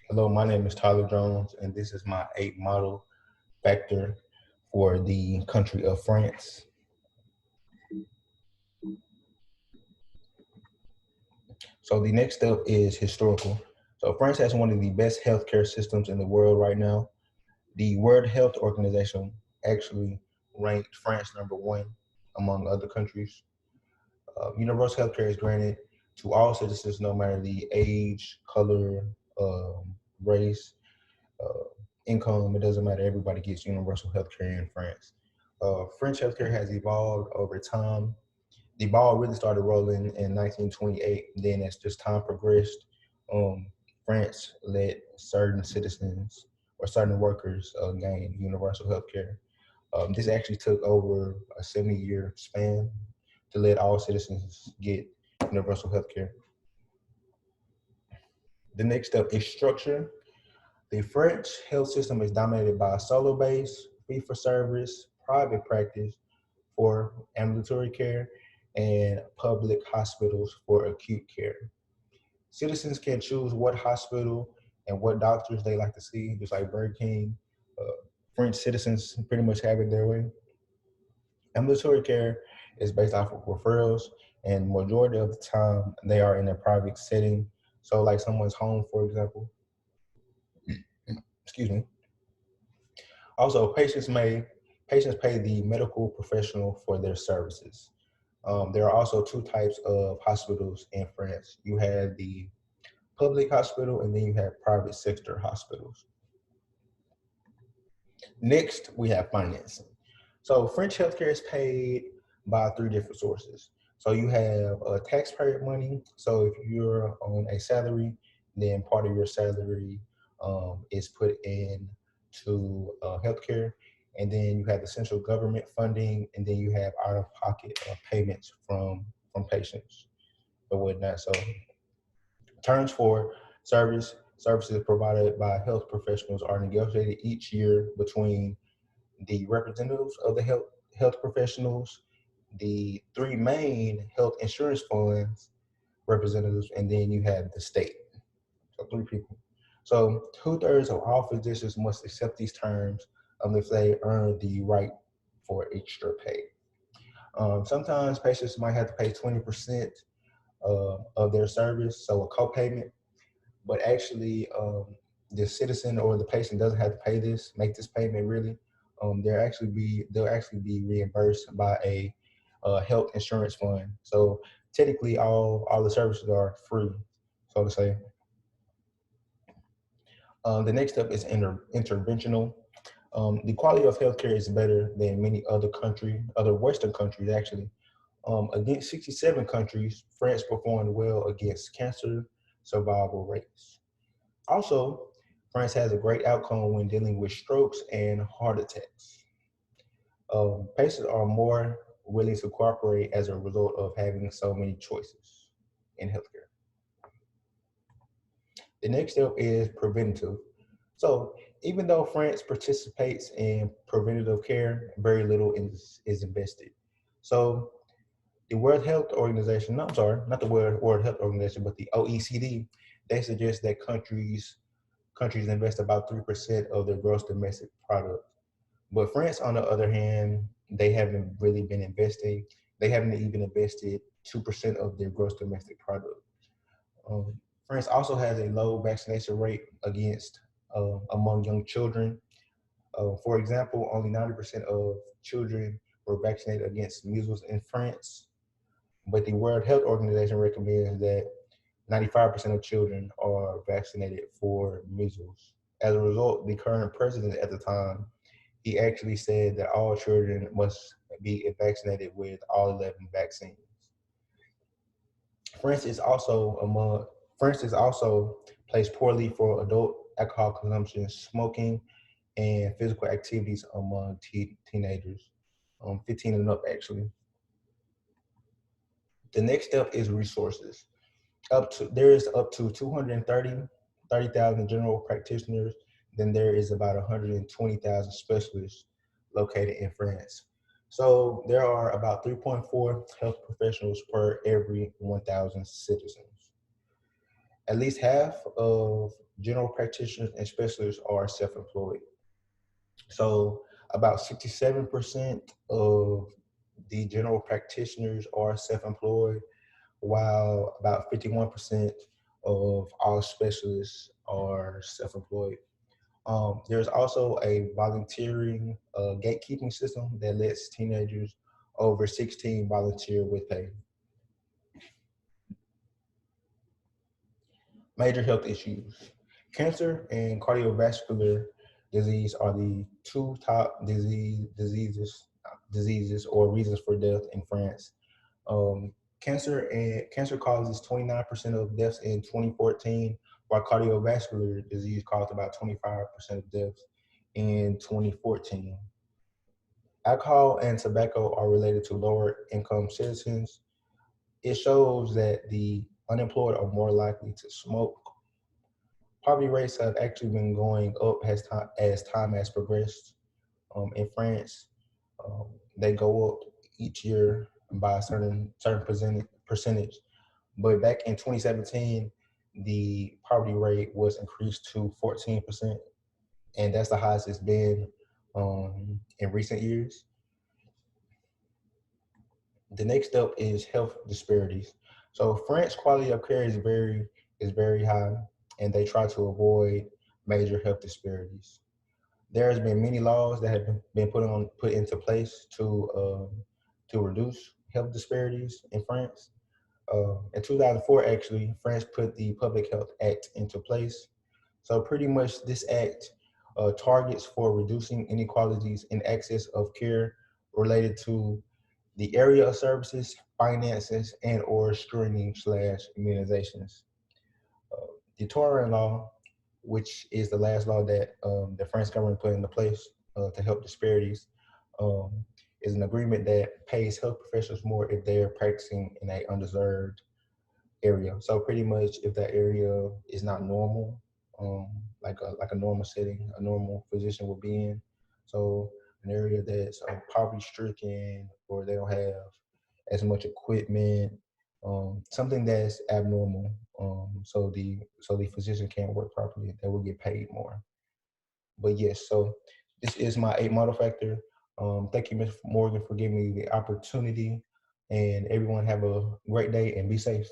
Hello, my name is Tyler Jones, and this is my eight model factor for the country of France. So the next step is historical. So France has one of the best healthcare systems in the world right now. The World Health Organization actually ranked France number one among other countries. Universal healthcare is granted to all citizens, no matter the age, color, race, uh, income. It doesn't matter. Everybody gets universal health care in France. French healthcare has evolved over time. The ball really started rolling in 1928. Then, as just time progressed, um, France let certain citizens or certain workers gain universal health care. This actually took over a 70-year span to let all citizens get universal health care. The next step is structure. The French health system is dominated by solo based, fee for service, private practice for ambulatory care, and public hospitals for acute care. Citizens can choose what hospital and what doctors they like to see, just like Burger King. Uh, French citizens pretty much have it their way. Ambulatory care is based off of referrals, and majority of the time they are in a private setting. So, like someone's home, for example. Excuse me. Also, patients pay the medical professional for their services. There are also two types of hospitals in France. You have the public hospital, and then you have private sector hospitals. Next, we have financing. So French healthcare is paid by three different sources. So you have taxpayer money. So if you're on a salary, then part of your salary is put in to healthcare. And then you have the central government funding, and then you have out-of-pocket payments from patients or whatnot. So terms for services provided by health professionals are negotiated each year between the representatives of the health professionals, the three main health insurance funds representatives, and then you have the state. So three people. So two-thirds of all physicians must accept these terms if they earn the right for extra pay. Sometimes patients might have to pay 20% of their service, so a copayment, but actually the citizen or the patient doesn't have to make this payment really. They'll actually be reimbursed by a health insurance fund. So technically, all the services are free, so to say. The next step is interventional. The quality of healthcare is better than many other Western countries actually. Against 67 countries, France performed well against cancer survival rates. Also, France has a great outcome when dealing with strokes and heart attacks. Patients are more willing to cooperate as a result of having so many choices in healthcare. The next step is preventative. So, even though France participates in preventative care, very little is invested. So, the World Health Organization, no, I'm sorry, not the World Health Organization, but the OECD, they suggest that countries invest about 3% of their gross domestic product. But France, on the other hand, they haven't really been investing. They haven't even invested 2% of their gross domestic product. Um, France also has a low vaccination rate against among young children. For example, only 90% of children were vaccinated against measles in France, but the World Health Organization recommends that 95% of children are vaccinated for measles. As a result, the current president at the time, he actually said that all children must be vaccinated with all 11 vaccines. France is also among France is also placed poorly for adult alcohol consumption, smoking, and physical activities among teenagers, 15 and up actually. The next step is resources. There is up to 230,000 general practitioners. Then there is about 120,000 specialists located in France. So there are about 3.4 health professionals per every 1,000 citizens. At least half of general practitioners and specialists are self-employed. So about 67% of the general practitioners are self-employed, while about 51% of all specialists are self-employed. There's also a volunteering gatekeeping system that lets teenagers over 16 volunteer with pay. Major health issues. Cancer and cardiovascular disease are the two top diseases or reasons for death in France. Cancer causes 29% of deaths in 2014, while cardiovascular disease caused about 25% of deaths in 2014. Alcohol and tobacco are related to lower income citizens. It shows that the unemployed are more likely to smoke. Poverty rates have actually been going up as time has progressed. In France, um, they go up each year by a certain percentage. But back in 2017, the poverty rate was increased to 14%, and that's the highest it's been in recent years. The next up is health disparities. So French quality of care is very high, and they try to avoid major health disparities. There has been many laws that have been put into place to reduce health disparities in France. In 2004, actually, France put the Public Health Act into place. So pretty much this act targets for reducing inequalities in access of care related to the area of services, finances, and or screening/immunizations. The Turin Law, which is the last law that the French government put into place to help disparities, um, is an agreement that pays health professionals more if they're practicing in a undeserved area. So pretty much, if that area is not normal, like a normal setting, a normal physician would be in. So an area that's poverty stricken, or they don't have as much equipment, something that's abnormal. So the physician can't work properly. They will get paid more. But yes, so this is my eight model factor. Thank you, Ms. Morgan, for giving me the opportunity. And everyone have a great day and be safe.